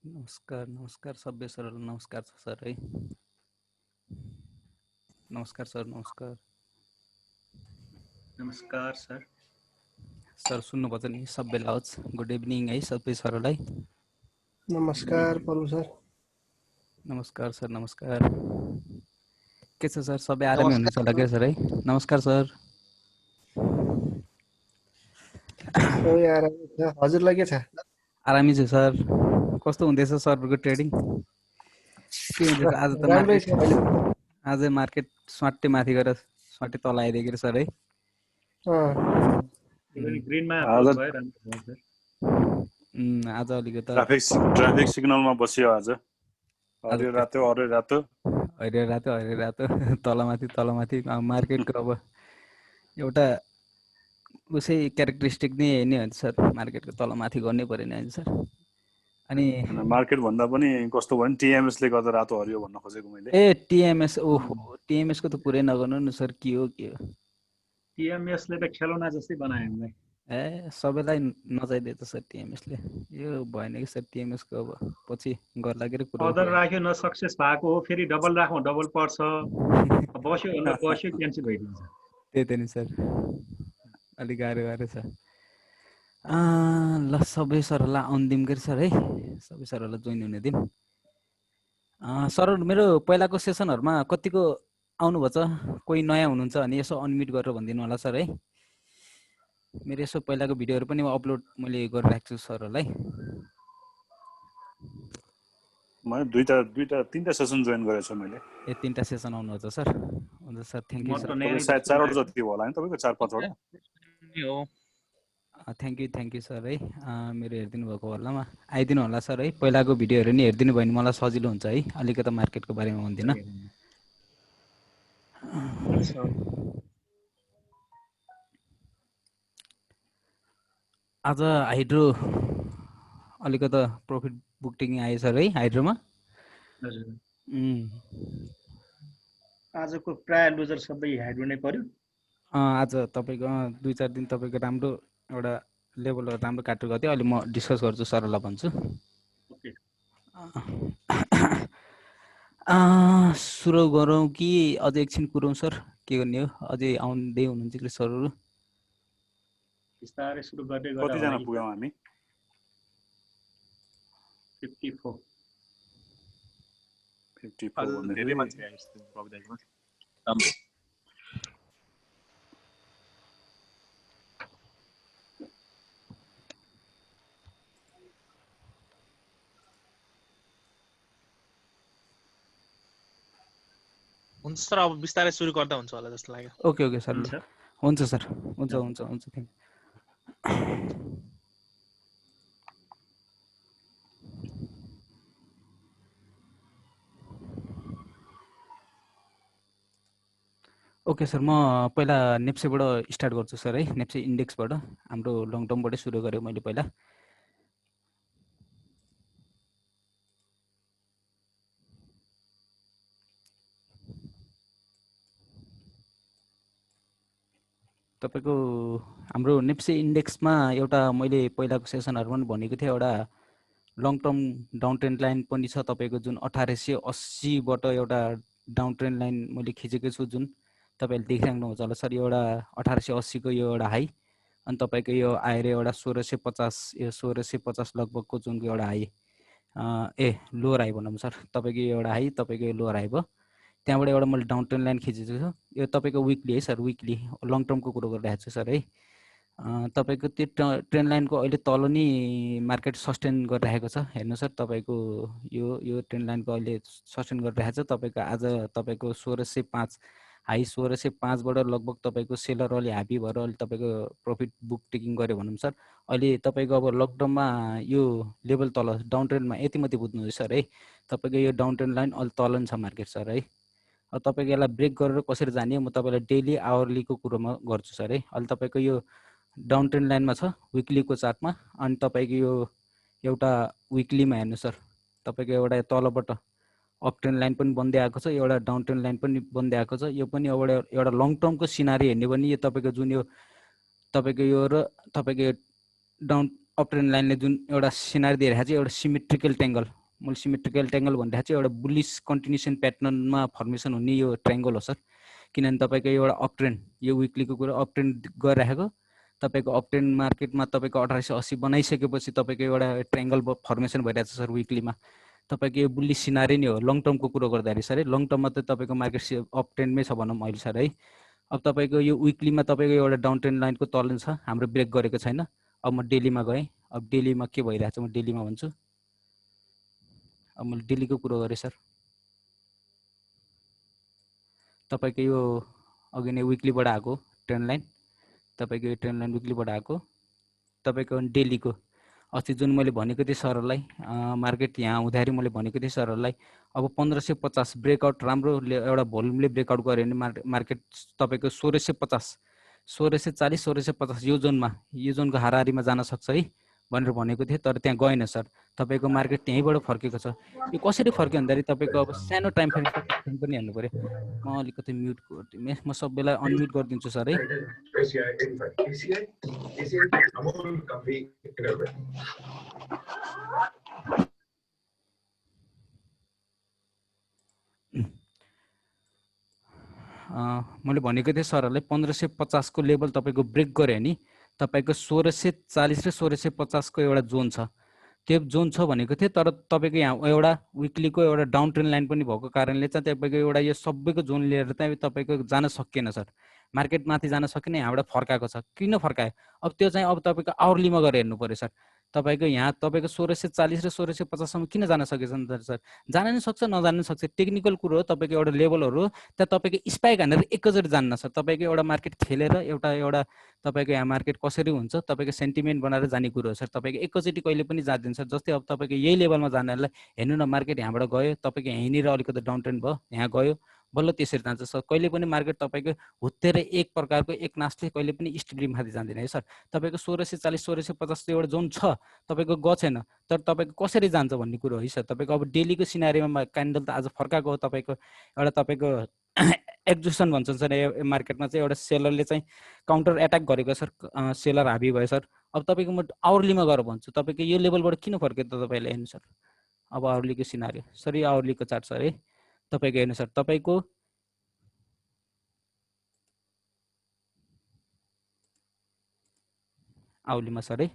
नमस्कार नमस्कार सभ्य सरल नमस्कार छ सर है। नमस्कार सर नमस्कार। नमस्कार सर। सर सुन्नुपर्छ नि सबैलाई होस् गुड इभिनिङ है सबै सरलाई। नमस्कार परु सर। नमस्कार सर नमस्कार। के छ सर सबै आरामै हुनुहुन्छ होला के सर है। नमस्कार सर। सबै आरामै छ। हजुरलाई के छ? आरामै छ सर। कस्तो हुँदैछ सरको ट्रेडिङ? के हुँदैछ आज त राम्रै मार्केट? छ अहिले। आज मार्केट स्वाट्टै माथि गएर स्वाट्टै तल आइदियो सर है। ग्रीनमा क्लोज भयो राम्रो भयो सर। आज अलिकति ट्राफिक सिग्नलमा बसियो आज। हरियो रातो तलमाथि मार्केटको अब एउटा उसै क्यारेक्टरिस्टिक नै नि हो सर, मार्केटको तलमाथि गर्नै पर्यो नि सर। अनि मार्केट भन्दा पनि कस्तो भयो नि टिएमएस ले गर्दा रातो हरियो भन्न खोजेको मैले। ए टिएमएस ओहो टिएमएस को त पुरै नगर्नु न सर, के हो टिएमएस ले त खेलौना जस्तै बनायो हामीलाई। ए सबैलाई नचाइदियो त सर टिएमएस ले। यो भएन कि सर टिएमएस को अब पछि घर लागेर कुरा अर्डर राख्यो न सक्सेस भएको हो, फेरि डबल राखौँ डबल पर्छ, बस्यो भन्दा बस्यो क्यान्सल भइदिन्छ। त्यही त नि सर, अलिक गाह्रो छ। ल सबै सरहरूलाई आउनु दिउँ गरी सर है, सबै सरहरूलाई जोइन हुने दिउँ। सरहरू मेरो पहिलाको सेसनहरुमा कतिको आउनुभएको छ? कोही नयाँ हुनुहुन्छ भने यसो अनम्युट गरेर भनिदिनु होला सर है। मेरो यसो पहिलाको भिडियोहरु पनि अपलोड मैले गरिराख्छु छु सरहरूलाई। मैले तीनटा सेसन जोइन गरेको छु मैले। ए तीनटा सेसन आउनुहुन्छ सर? हुन्छ सर, थ्यांक यू सर। सायद 4 वटा जति होला नि तपाईको, 4-5 वटा हो। थ्यांक यू सर है। मेरो हेरिदिनु भएको होला, आइदिनु होला सर है। पहिलाको भिडियोहरु नि हेरिदिनु भयो भने मलाई सजिलो हुन्छ है, अलिकति मार्केटको बारेमा भन्दिन। आज हाइड्रो अलिकति प्रफिट बुकिङ आयो सर है हाइड्रोमा। हजुर। आजको प्राय लुजर सबै हाइड्रो नै पर्यो। आज तपाईको 2-4 दिन तपाईको राम्रो एउटा लेभलहरु राम्रो काटेर गयो। अहिले म डिस्कस गर्छु सरलाई भन्छु। ओके। सुरु गरौँ कि अझै एकछिन कुरौँ सर? के गर्ने हो? अझै आउँदै हुनुहुन्छ कि सरहरु? बिस्तारै सुरु गर्दै कति जना पुग्यौं हामी? 54 भन्दा धेरै मान्छे आयो जस्तो प्रविधामा। हुन्छ सर, अब बिस्तारै सुरु गर्दा हुन्छ होला जस्तो लाग्यो। ओके सर, हुन्छ सर, हुन्छ थ्यांक यू। ओके सर, म पहिला नेप्सेबाट स्टार्ट गर्छु सर है। नेप्से इन्डेक्सबाट हाम्रो लङ टर्मबाटै सुरु गरेँ मैले पहिला। तपाईको हाम्रो नेप्से इन्डेक्समा एउटा मैले पहिलाको सेसनहरुमा पनि भनेको थिएँ, एउटा long term down trend line पनि छ तपाईको, जुन 1880 बाट एउटा डाउन ट्रेन्ड लाइन मैले खिचेको छु, जुन तपाईले देखिराख्नुहुन्छ होला सर। यो एउटा 1880 को यो एउटा हाई, अनि तपाईको यो आएर एउटा 1650, यो 1650 लगभगको जुनको एउटा हाई, लोअर हाई भनौँ सर। तपाईको यो एउटा हाई, तपाईको यो लोअर हाई भयो। त्यहाँबाट एउटा मैले डाउन ट्रेन्ड लाइन खिचेको छु। यो तपाईको विकली है सर, विकली लङ टर्मको कुरा गरिरहेको छु सर है। तपाईको त्यो ट्रेन्ड लाइनको अहिले तल नि मार्केट सस्टेन गरिरहेको छ। हेर्नु सर, तपाईको यो ट्रेन्ड लाइनको अहिले सस्टेन गरिरहेको छ। तपाईको आज तपाईको 1605 हाई 1605 बाट लगभग तपाईको सेलर अलि ह्यापी भएर अलि तपाईको प्रफिट बुक टेकिङ गर्यो भनौँ सर। अहिले तपाईको अब लङ टर्ममा यो लेभल तल डाउन ट्रेन्डमा यति मात्रै बुझ्नुहोस् सर है। तपाईको यो डाउन ट्रेन्ड लाइन अलि तल छ मार्केट सर है। अब तपाईको यसलाई ब्रेक गरेर कसरी जाने, म तपाईलाई डेली आवरलीको कुरोमा गर्छु सर है। अहिले तपाईको यो डाउन ट्रेन्ड लाइनमा छ विकलीको चार्टमा, अनि तपाईको यो एउटा विकलीमा हेर्नु सर, तपाईको एउटा तलबाट अप ट्रेन्ड लाइन पनि बन्दै आएको छ, एउटा डाउन ट्रेन्ड लाइन पनि बन्दै आएको छ। यो पनि अब एउटा लङ टर्मको सिनारी हेर्ने पनि यो तपाईको जुन यो तपाईको यो र तपाईको डाउन अपट्रेन्ड लाइनले जुन एउटा सिनारी दिइरहेको छ एउटा सिमेट्रिकल ट्रायंगल, मैले सिमेट्रिकल ट्रायंगल भनिरहेको छु, एउटा बुलिश कन्टिन्युसन प्याटर्नमा फर्मेसन हुने यो ट्रायंगल हो सर। किनभने तपाईँको एउटा अपट्रेन्ड, यो विकलीको कुरा अपट्रेन्ड गरिरहेको, तपाईँको अपट्रेन्ड मार्केटमा तपाईँको 1880 बनाइसकेपछि तपाईँको एउटा ट्रायंगल फर्मेसन भइरहेको छ सर विकलीमा। तपाईँको यो बुलिश सिनारी नै हो लङ टर्मको कुरो गर्दाखेरि सर है। लङ टर्ममा त तपाईँको मार्केट अपट्रेन्डमै छ भनौँ अहिले सर है। अब तपाईँको यो विकलीमा तपाईँको एउटा डाउन ट्रेन्ड लाइनको तल छ, हाम्रो ब्रेक गरेको छैन। अब म डेलीमा गएँ, अब डेलीमा के भइरहेको छ म डेलीमा भन्छु। अब मैले डेलीको कुरो गरेँ सर, तपाईँको यो अघि नै विकलीबाट आएको ट्रेन्ड लाइन, तपाईँको यो ट्रेन्ड लाइन विकलीबाट आएको, तपाईँको डेलीको अस्ति जुन मैले भनेको थिएँ सरहरूलाई मार्केट यहाँ हुँदाखेरि मैले भनेको थिएँ सरहरूलाई, अब 1550 ब्रेकआउट राम्रो एउटा भोल्युमले ब्रेकआउट गऱ्यो भने मार्केट तपाईँको 1650, 1640, 1650 यो जोनको हाराहारीमा जान सक्छ है भनेर भनेको थिएँ। तर त्यहाँ गएन सर, तपाईँको मार्केट त्यहीँबाट फर्केको छ। यो कसरी फर्क्यो भन्दाखेरि तपाईँको अब सानो टाइम फ्रेम पनि हेर्नु पऱ्यो। म अलिकति म्युट गरिदिएँ, म सबैलाई अनम्युट गरिदिन्छु सर है। मैले भनेको थिएँ सरहरूलाई 1550 को लेभल तपाईँको ब्रेक गऱ्यो भने तपाईँको 1640 र 1650 को एउटा जोन छ, त्यो जोन छ भनेको थिएँ। तर तपाईँको यहाँ एउटा विकलीको एउटा डाउन ट्रेन्ड लाइन पनि भएको कारणले चाहिँ तपाईँको एउटा यो सबैको जोन लिएर चाहिँ तपाईँको जान सकिएन सर, मार्केट माथि जान सकिने, यहाँबाट फर्काएको छ। किन फर्कायो अब त्यो चाहिँ अब तपाईँको आवरलीमा गएर हेर्नु पऱ्यो सर। तपाईँको यहाँ तपाईँको 1640 र 1650सम्म किन जान सकेछ नि सर, जान नै सक्छ नजान नै सक्छ, टेक्निकल कुरो हो। तपाईँको एउटा लेभलहरू त्यहाँ तपाईँको स्पाइक हानेर एकैचोटि जान्न सर। तपाईँको एउटा मार्केट खेलेर एउटा तपाईँको यहाँ मार्केट कसरी हुन्छ तपाईँको सेन्टिमेन्ट बनाएर जाने कुरो हो सर। तपाईँको एकैचोटि कहिले पनि जाँदैन सर। जस्तै अब तपाईँको यही लेभलमा जानेलाई हेर्नु न, मार्केट यहाँबाट गयो, तपाईँको यहीँनिर अलिकति डाउन ट्रेन्ड भयो, यहाँ गयो, बल्ल त्यसरी जान्छ सर। कहिले पनि मार्केट तपाईँको हुत्तेर एक प्रकारको एक नासले कहिले पनि स्टेबली माथि जाँदैन है सर। तपाईँको 1640 1650 एउटा जोन छ, तपाईँको गएको छैन, तर तपाईँको कसरी जान्छ भन्ने कुरो है सर। तपाईँको अब डेलीको सिनारीमा क्यान्डल त आज फर्काएको हो, तपाईँको एउटा तपाईँको एक्जुसन भन्छ सर मार्केटमा चाहिँ एउटा सेलरले चाहिँ काउन्टर एट्याक गरेको सर, सेलर हाबी भयो सर। अब तपाईँको म आवरलीमा गएर भन्छु, तपाईँको यो लेभलबाट किन फर्क्यो त तपाईँले हेर्नु सर। अब आवरलीको सिनारी सर, यो आवरलीको चार्ट सर है, तपाईँको हेर्नु सर, तपाईँको आवलीमा सर है,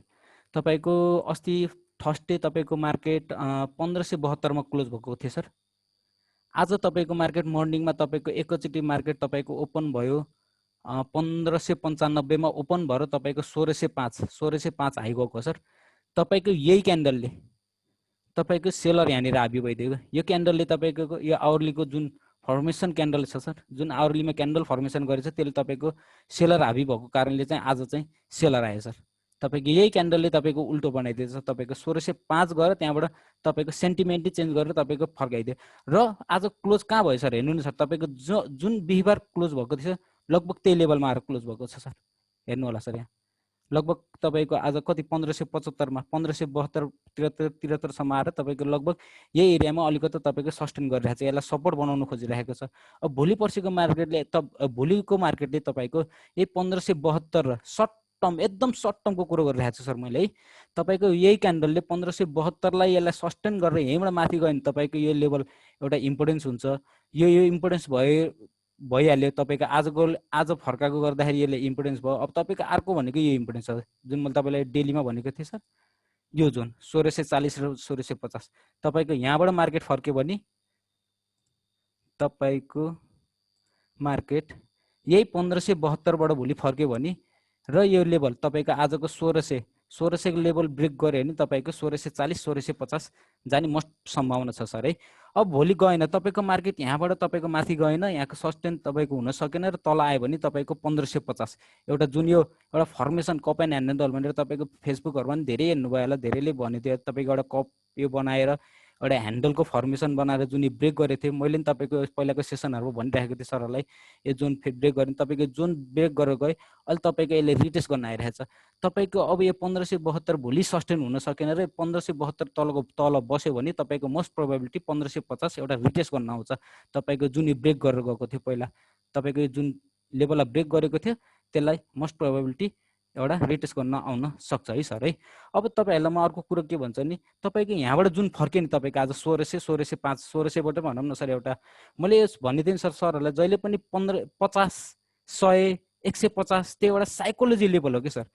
तपाईँको अस्ति थर्सडे तपाईँको मार्केट 1572 मा क्लोज भएको थियो सर। आज तपाईँको मार्केट मर्निङमा तपाईँको एकैचोटि मार्केट तपाईँको ओपन भयो 1595 मा ओपन भएर तपाईँको 1605 हाई गएको सर। तपाईँको यही क्यान्डलले तपाईँको सेलर यहाँनिर हाबी भइदिएको, यो क्यान्डलले तपाईँको यो आवरलीको जुन फर्मेसन क्यान्डल छ सर, जुन आवरलीमा क्यान्डल फर्मेसन गरेछ त्यसले तपाईँको सेलर हाबी भएको कारणले चाहिँ आज चाहिँ सेलर आयो सर। तपाईँको यही क्यान्डलले तपाईँको उल्टो बनाइदिएछ, तपाईँको 1605 गएर त्यहाँबाट तपाईँको सेन्टिमेन्टै चेन्ज गरेर तपाईँको फर्काइदियो र आज क्लोज कहाँ भयो सर हेर्नु न सर। तपाईँको जुन बिहिबार क्लोज भएको थियो लगभग त्यही लेभलमा आएर क्लोज भएको छ सर, हेर्नु होला सर। यहाँ लगभग तपाईँको आज कति 1575 मा 1572 73सम्म आएर तपाईँको लगभग यही एरियामा अलिकति तपाईँको सस्टेन गरिरहेको छ, यसलाई सपोर्ट बनाउन खोजिरहेको छ। अब भोलि पर्सिको मार्केटले भोलिको मार्केटले तपाईँको यही 1572 सर्ट टर्म एकदम सर्ट टर्मको कुरो गरिरहेको छु सर मैले है। तपाईँको यही क्यान्डलले 1572 लाई यसलाई सस्टेन गरेर यहीँबाट माथि गयो भने तपाईँको यो लेभल एउटा इम्पोर्टेन्स हुन्छ, यो इम्पोर्टेन्स भइहाल्यो। तपाईँको आज फर्काएको गर्दाखेरि यसले इम्पोर्टेन्स भयो। अब तपाईँको अर्को भनेको यो इम्पोर्टेन्स छ जुन मैले तपाईँलाई डेलीमा भनेको थिएँ सर, यो जोन 1640 र 1650 तपाईँको यहाँबाट मार्केट फर्क्यो भने तपाईँको मार्केट यही 1572 बाट भोलि फर्क्यो भने र यो लेभल तपाईँको आजको 1600 को लेभल ब्रेक गऱ्यो भने तपाईँको 1640 1650 जाने मस्ट सम्भावना छ सर है। अब भोलि गएन तपाईँको मार्केट यहाँबाट तपाईँको माथि गएन, यहाँको सस्टेन तपाईँको हुन सकेन र तल आयो भने तपाईँको 1550 एउटा जुन यो एउटा फर्मेसन कप एन्ड ह्यान्डल भनेर तपाईँको फेसबुकहरूमा पनि धेरै हेर्नुभयो होला, धेरैले भन्यो थियो तपाईँको एउटा कप यो बनाएर एउटा ह्यान्डलको फर्मेसन बनाएर जुन ब्रेक गरेको थियो। मैले पनि तपाईँको पहिलाको सेसनहरू भनिरहेको थिएँ सरहरूलाई, यो जुन ब्रेक गर्ने तपाईँको जुन ब्रेक गरेर गयो अहिले तपाईँको यसले रिटेस्ट गर्न आइरहेछ। तपाईँको अब यो 1572 भोलि सस्टेन हुन सकेन र 1572 तल बस्यो भने तपाईँको मोस्ट प्रोबेबिलिटी 1550 एउटा रिटेस्ट गर्न आउँछ। तपाईँको जुन यो ब्रेक गरेर गएको थियो पहिला, तपाईँको जुन लेभललाई ब्रेक गरेको थियो त्यसलाई मोस्ट प्रोबेबिलिटी एउटा रिटेस्ट गर्न आउन सक्छ है सर है। अब तपाईँहरूलाई म अर्को कुरो के भन्छ नि, तपाईँको यहाँबाट जुन फर्क्यो नि तपाईँको आज 1600 1605 1600बाट भनौँ न सर, एउटा मैले भनिदिएँ सर सरहरूलाई जहिले पनि 15 50 100 150 त्यो एउटा साइकोलोजी लेभल हो कि सर।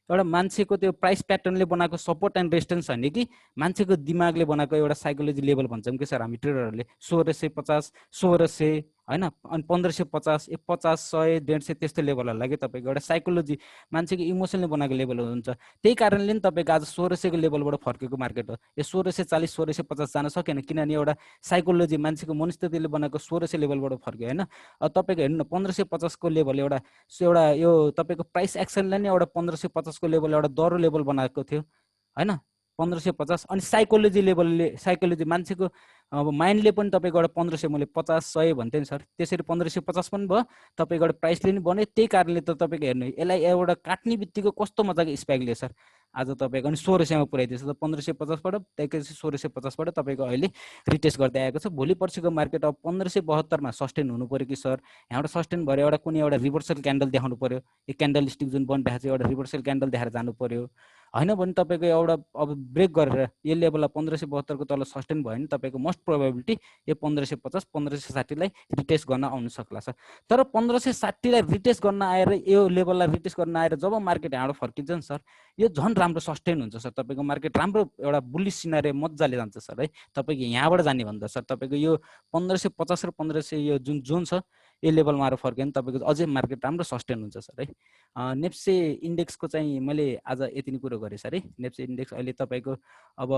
एउटा मान्छेको त्यो प्राइस प्याटर्नले बनाएको सपोर्ट एन्ड रेजिस्टेन्स होइन कि मान्छेको दिमागले बनाएको एउटा साइकोलोजी लेभल भन्छौँ कि सर हामी ट्रेडरहरूले। 1650 1600 होइन, अनि 1550 50 100 150 त्यस्तो लेभलहरूलाई कि तपाईँको एउटा साइकोलोजी मान्छेको इमोसनले बनाएको लेभल हुन्छ। त्यही कारणले नि तपाईँको आज 1600को लेभलबाट फर्केको मार्केट हो। यो 1640 1650 जान सकेन किनभने एउटा साइकोलोजी मान्छेको मनस्थितिले बनाएको 1600 लेभलबाट फर्क्यो होइन। अब तपाईँको हेर्नु न 1550को लेभल एउटा यो तपाईँको प्राइस एक्सनलाई नै एउटा 1550को लेभल एउटा दरो लेभल बनाएको थियो होइन 1550। अनि साइकोलोजी लेभलले साइकोलोजी मान्छेको अब माइन्डले पनि तपाईँको एउटा 1500 मैले 50 100 भन्थेँ नि सर, त्यसरी 1550 पनि भयो तपाईँको एउटा प्राइसले नि बन्यो। त्यही कारणले त तपाईँको हेर्नु यसलाई एउटा काट्ने बित्तिकै कस्तो मजाको स्पाइक लियो सर आज तपाईँको, अनि 1600मा पुऱ्याइदिएछ त 1550बाट त्यसपछि 1650बाट तपाईँको अहिले रिटेस्ट गर्दै आएको छ। भोलि पर्सिको मार्केट अब 1572मा सस्टेन हुनु पऱ्यो कि सर, यहाँबाट सस्टेन भएर एउटा कुनै एउटा रिभर्सल क्यान्डल देखाउनु पऱ्यो, यो क्यान्डल स्टिक जुन बनिरहेको छ एउटा रिभर्सल क्यान्डल देखाएर जानु पऱ्यो होइन भने तपाईँको एउटा अब ब्रेक गरेर यो लेभललाई 1572को तल सस्टेन भयो भने तपाईँको मोस्ट प्रोबेबिलिटी यो 1550 1560लाई रिटेस्ट गर्न आउन सक्ला सर। तर 1560लाई रिटेस्ट गर्न आएर यो लेभललाई रिटेस्ट गर्न आएर जब मार्केट यहाँबाट फर्किन्छ नि सर यो झन् राम्रो सस्टेन हुन्छ सर, तपाईँको मार्केट राम्रो एउटा बुलिस सिनारियो मजाले जान्छ सर है। तपाईँको यहाँबाट जाने भन्दा सर तपाईँको यो 1550 र 1500 यो जुन जोन छ यो लेभलमा आएर फर्क्यो भने तपाईँको अझै मार्केट राम्रो सस्टेन हुन्छ सर है। नेप्से इन्डेक्सको चाहिँ मैले आज यति नै कुरो गरेँ सर है। नेप्से इन्डेक्स अहिले तपाईँको अब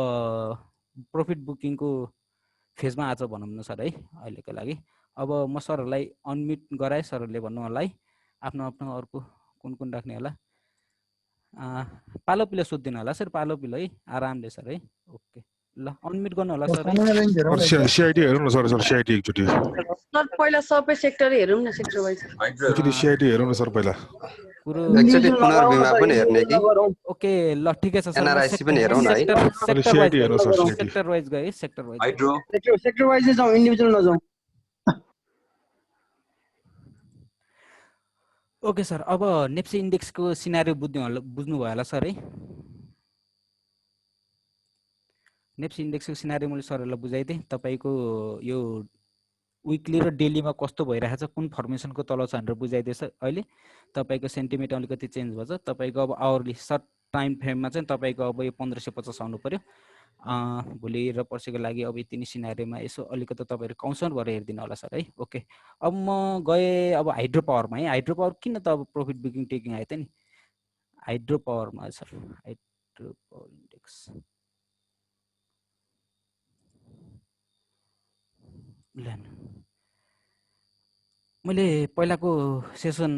प्रफिट बुकिङको फेजमा आज भनौँ न सर है अहिलेको लागि। अब म सरहरूलाई अनम्युट गराएँ, सरहरूले भन्नु होला है आफ्नो आफ्नो अर्को कुन कुन राख्ने होला। पालो पिलो सोधिदिनु होला सर, पालो पिलो है आरामले सर है। ओके ल अनम्युट गर्नु होला सर है। सिआइटी हेरौँ न सर, सिआइटी एकचोटि सर पहिला सबै सेक्टर हेरौँ न, सेक्टर वाइज एकचोटि सिआइटी हेरौँ न सर पहिला। कुरो एकचोटि पुनर्विमा पनि हेर्ने कि ओके ल ठिकै छ सर। एनआरआईसी पनि हेरौँ न है। सेक्टर वाइज हेरौँ सर, सेक्टर वाइज गए सेक्टर वाइज सेक्टर वाइज जाउँ, इन्डिभिजुअल नजाउँ। Okay sir. अब नेप्से इन्डेक्सको सिनारियो बुझ्नुभयो होला सर है। नेप्से इन्डेक्सको सिनारियो मैले सरहरूलाई बुझाइदिएँ। तपाईँको यो विकली र डेलीमा कस्तो भइरहेछ, कुन फर्मेसनको तल छ भनेर बुझाइदिएछ। अहिले तपाईँको सेन्टिमेन्ट अलिकति चेन्ज भएछ। तपाईँको अब आवरली सर्ट टाइम फ्रेममा चाहिँ तपाईँको अब यो 1550 आउनु पऱ्यो भोलि र पर्सिको लागि। अब यति नै सिनारियोमा यसो अलिकति तपाईँहरू काउन्सर भएर हेरिदिनु होला सर है। ओके अब म गएँ अब हाइड्रो पावरमा है। हाइड्रो पावर किन त अब प्रफिट बुकिङ टेकिङ आयो त नि हाइड्रो पावरमा सर। हाइड्रो पावर इन्डेक्स मैले पहिलाको सेसन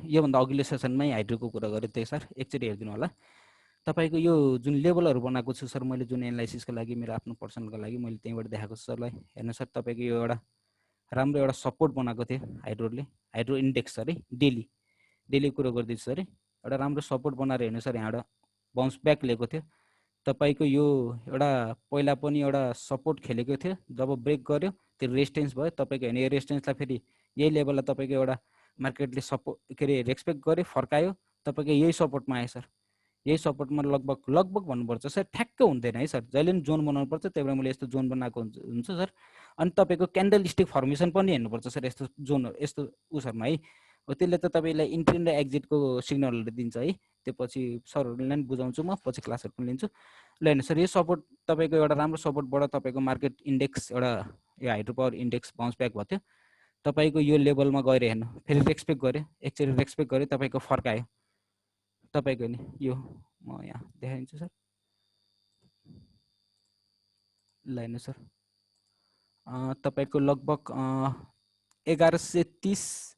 योभन्दा अघिल्लो सेसनमै हाइड्रोको कुरा गरेको थिएँ सर, एकचोटि हेरिदिनु होला। तपाईँको यो जुन लेभलहरू बनाएको छु सर मैले जुन एनालाइसिसको लागि मेरो आफ्नो पर्सनलको लागि मैले त्यहीँबाट देखाएको छु सरलाई हेर्नु सर। तपाईँको यो एउटा राम्रो एउटा सपोर्ट बनाएको थियो हाइड्रोले, हाइड्रो इन्डेक्स सर है। डेली कुरो गर्दैछु सर है। एउटा राम्रो सपोर्ट बनाएर हेर्नु सर, यहाँबाट बाउन्स ब्याक लिएको थियो। तपाईँको यो एउटा पहिला पनि एउटा सपोर्ट खेलेको थियो, जब ब्रेक गर्यो त्यो रेजिस्टेन्स भयो। तपाईँको हेर्ने यो रेजिस्टेन्सलाई फेरि यही लेभललाई तपाईँको एउटा मार्केटले सपोर्ट के अरे रेस्पेक्ट गर्यो, फर्कायो, तपाईँको यही सपोर्टमा आयो सर। यही सपोर्टमा लगभग भन्नुपर्छ सर, ठ्याक्क हुँदैन है सर। जहिले पनि जोन बनाउनु पर्छ, त्यही भएर मैले यस्तो जोन बनाएको हुन्छ सर। अनि तपाईँको क्यान्डल स्टिक फर्मेसन पनि हेर्नुपर्छ सर, यस्तो जोन यस्तो उसहरूमा है। त्यसले त तपाईँलाई इन्ट्री र एक्जिटको सिग्नलहरू दिन्छ है। त्यो पछि सरहरूलाई पनि बुझाउँछु म, पछि क्लासहरू पनि लिन्छु ल। हेर्नु सर यो सपोर्ट तपाईँको एउटा राम्रो सपोर्टबाट तपाईँको मार्केट इन्डेक्स एउटा यो hydro power index bounce back भयो थियो। तपाईँको यो लेभलमा गएर हेर्नु फेरि रेस्पेक्ट गर्यो, एकचोटि रेस्पेक्ट गर्यो, तपाईँको फर्कायो। तपाईँको नि यो म यहाँ देखाइदिन्छु सर ल। हेर्नु सर तपाईँको लगभग 1130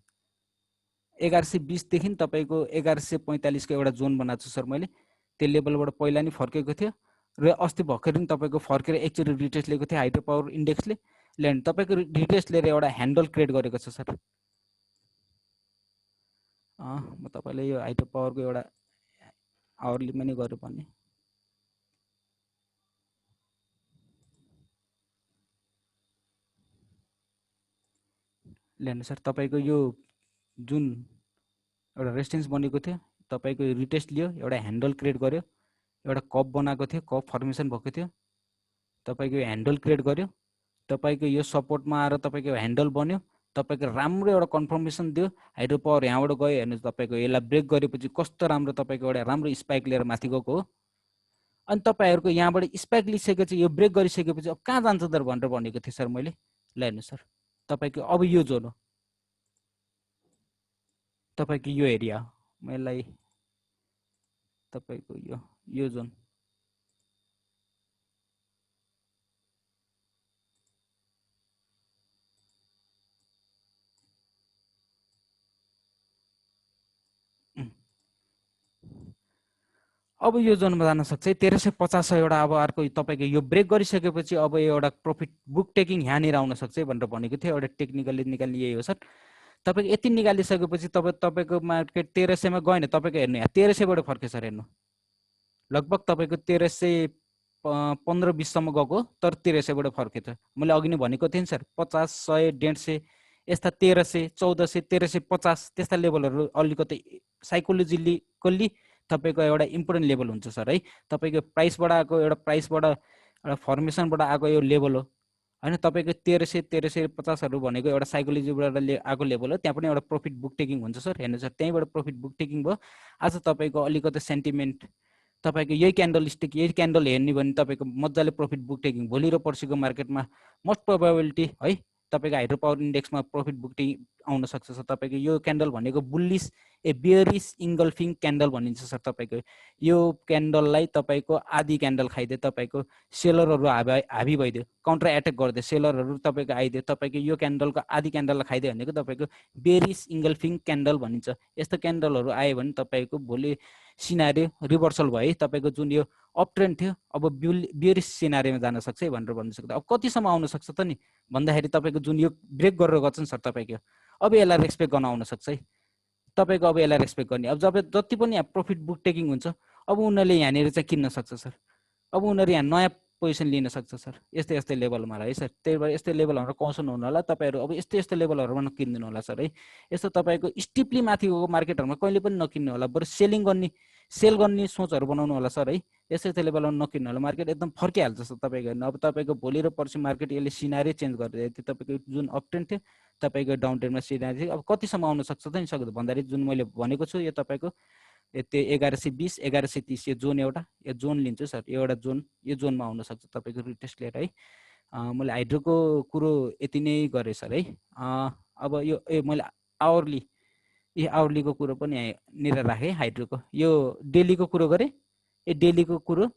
1120देखि तपाईँको 1145को एउटा जोन बनाएको छु सर मैले। त्यो लेभलबाट पहिला नि फर्केको थियो र अस्ति भर्खर नि तपाईँको फर्केर एकचोटि रिटेस्ट लिएको थियो हाइड्रो पावर इन्डेक्सले। ल्यान्ड तपाईँको रिटेस्ट लिएर एउटा ह्यान्डल क्रिएट गरेको छ सर। म तपाईँलाई यो हाइड्रो पावरको एउटा आवरली पनि गर्नु पर्ने। ल्यान्ड सर तपाईँको यो जुन एउटा रेजिस्टेन्स बनेको थियो तपाईँको रिटेस्ट लियो, एउटा ह्यान्डल क्रिएट गर्यो, एउटा कप बनाएको थियो, कप फर्मेसन भएको थियो, तपाईँको ह्यान्डल क्रिएट गर्यो, तपाईँको यो सपोर्टमा आएर तपाईँको ह्यान्डल बन्यो, तपाईँको राम्रो एउटा कन्फर्मेसन दियो, हाइड्रो पावर यहाँबाट गयो हेर्नुहोस्, तपाईँको यसलाई ब्रेक गरेपछि कस्तो राम्रो तपाईँको एउटा राम्रो स्पाइक लिएर माथि गएको हो। अनि तपाईँहरूको यहाँबाट स्पाइक लिइसकेपछि यो ब्रेक गरिसकेपछि अब कहाँ जान्छ त भनेर भनेको थिएँ सर मैले। ल हेर्नुहोस् सर, तपाईँको अब यो जोन हो, तपाईँको यो एरिया हो, म यसलाई तपाईँको यो जोन अब यो जोनमा जान सक्छ है 1350 एउटा। अब अर्को तपाईँको यो ब्रेक गरिसकेपछि अब एउटा प्रफिट बुक टेकिङ यहाँनिर आउन सक्छ है भनेर भनेको थियो। एउटा टेक्निकली निकाल्ने यही हो सर। तपाईँको यति निकालिसकेपछि तपाईँको मार्केट 1300 मा गएन, तपाईँको हेर्नु यहाँ 1300 बाट फर्के सर, हेर्नु लगभग तपाईँको 1315-20 सम्म गएको, तर 1300 बाट फर्केछ। मैले अघि नै भनेको थिएँ नि सर, 50, 100, 150 यस्ता 1300, 1400, 1350 त्यस्ता लेभलहरू अलिकति साइकोलोजिकल्ली तपाईँको एउटा इम्पोर्टेन्ट लेभल हुन्छ सर है। तपाईँको प्राइसबाट आएको एउटा फर्मेसनबाट आएको यो लेभल हो हैन। तपाईँको 1300-1350 भनेको एउटा साइकोलोजीबाट आएको लेभल हो। त्यहाँ पनि एउटा प्रफिट बुक टेकिङ हुन्छ सर। हेर्नु सर, त्यहीँबाट प्रफिट बुक टेकिङ भयो। आज तपाईँको अलिकति सेन्टिमेन्ट तपाईँको यही क्यान्डल स्टिक, यही क्यान्डल हेर्ने भने तपाईँको मजाले प्रफिट बुक टेकिङ भोलि र पर्सिको मार्केटमा मोस्ट प्रोबेबिलिटी है तपाईँको हाइड्रो पावर इन्डेक्समा प्रफिट बुक टेकिङ आउन सक्छ सर। तपाईँको यो क्यान्डल भनेको बुल्लिस बेयरिश इङ्गल्फिङ क्यान्डल भनिन्छ सर। तपाईँको यो क्यान्डललाई तपाईँको आधी क्यान्डल खाइदियो, तपाईँको सेलरहरू हाबी भइदियो, काउन्टर एट्याक गरिदियो, सेलरहरू तपाईँको आइदियो, तपाईँको यो क्यान्डलको आधी क्यान्डललाई खाइदियो भनेको तपाईँको बेयरिश इङ्गल्फिङ क्यान्डल भनिन्छ। यस्तो क्यान्डलहरू आयो भने तपाईँको भोलि सिनारियो रिभर्सल भयो है। तपाईँको जुन यो अप ट्रेन्ड थियो अब बेयरिश सिनारियोमा जान सक्छ है भनेर भन्न सक्छ। अब कतिसम्म आउन सक्छ त नि भन्दाखेरि तपाईँको जुन यो ब्रेक गरेर गर्छ नि सर, तपाईँको अब यसलाई रेस्पेक्ट गर्न आउन सक्छ है। तपाईँको अब यसलाई रेस्पेक्ट गर्ने, अब जति पनि यहाँ प्रफिट बुक टेकिङ हुन्छ अब उनीहरूले यहाँनिर चाहिँ किन्न सक्छ सर। अब उनीहरू यहाँ नयाँ पोजिसन लिन सक्छ सर, यस्तै यस्तै लेभलमा है सर। त्यही भएर यस्तै लेभलहरू कौसन हुनु होला, तपाईँहरू अब यस्तै यस्तै लेभलहरूमा नकिन्दिनु होला सर है। यस्तो तपाईँको स्टिपली माथि गएको मार्केटहरूमा कहिले पनि नकिन्नु होला, बरु सेल गर्ने सोचहरू बनाउनु होला सर है। यस्तै यस्तै लेभलमा नकिन्नु होला, मार्केट एकदम फर्किहाल्छ सर। तपाईँको हेर्नु अब तपाईँको भोलि र पर्सि मार्केट यसले सिनारी चेन्ज गरिदिएको थियो। तपाईँको जुन अप ट्रेन्ड थियो तपाईँको डाउन ट्रेन्डमा सिनारी थियो। अब कतिसम्म आउन सक्छ त नि सक्दो भन्दाखेरि जुन मैले भनेको छु यो तपाईँको त्यो 1120, 1130 यो जोन यो जोन लिन्छु सर। यो एउटा जोन, यो जोनमा आउन सक्छ तपाईँको रिटेस्ट लिएर है। मैले हाइड्रोको कुरो यति नै गरेँ सर है। अब यो मैले आवरलीको कुरो पनि यहाँनिर राखेँ। हाइड्रोको यो डेलीको कुरो गरेँ। डेलीको कुरो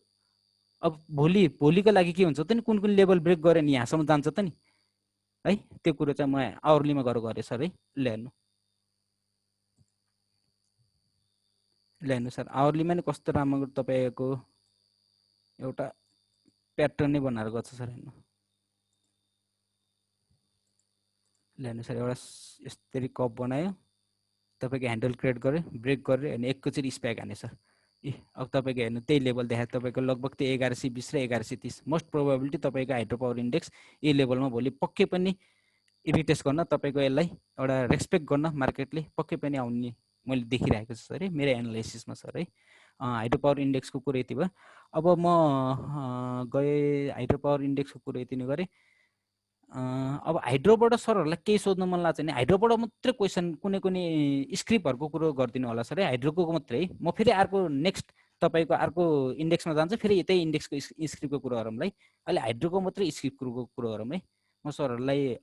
अब भोलिको लागि के हुन्छ त नि, कुन लेभल ब्रेक गऱ्यो नि यहाँसम्म जान्छ त नि है। त्यो कुरो चाहिँ म आवरलीमा गरेँ सर है। हेर्नु सर, आवरलीमा नि कस्तो राम्रो तपाईँको एउटा प्याटर्न नै बनाएर गर्छ सर। हेर्नु सर, एउटा यसरी कप बनायो, तपाईँको ह्यान्डल क्रिएट गर्यो, ब्रेक गरेर अनि एकैचोटि स्पाइक हाने सर। अब तपाईँको हेर्नु त्यही लेभल देखायो तपाईँको लगभग त्यो 1120 र 1130 मोस्ट प्रोबेबिलिटी तपाईँको हाइड्रो पावर इन्डेक्स यही लेभलमा भोलि पक्कै पनि रिटेस्ट गर्न, तपाईँको यसलाई एउटा रेस्पेक्ट गर्न मार्केटले पक्कै पनि आउने मैले देखिरहेको छु सर है, मेरो एनालाइसिसमा सर है। हाइड्रो पावर इन्डेक्सको कुरो यति भयो। अब म गएँ हाइड्रो पावर इन्डेक्सको कुरो यति नै गरेँ। अब हाइड्रोबाट सरहरूलाई केही सोध्नु मन लाग्छ भने हाइड्रोबाट मात्रै क्वेसन कुनै स्क्रिप्टहरूको कुरो गरिदिनु होला सर है। हाइड्रोको मात्रै है। म फेरि अर्को नेक्स्ट तपाईँको अर्को इन्डेक्समा जान्छु, फेरि त्यही इन्डेक्सको स्क्रिप्टको कुरो गरौँ है। अहिले हाइड्रोको मात्रै स्क्रिप्टको कुरो गरौँ है। म सरहरूलाई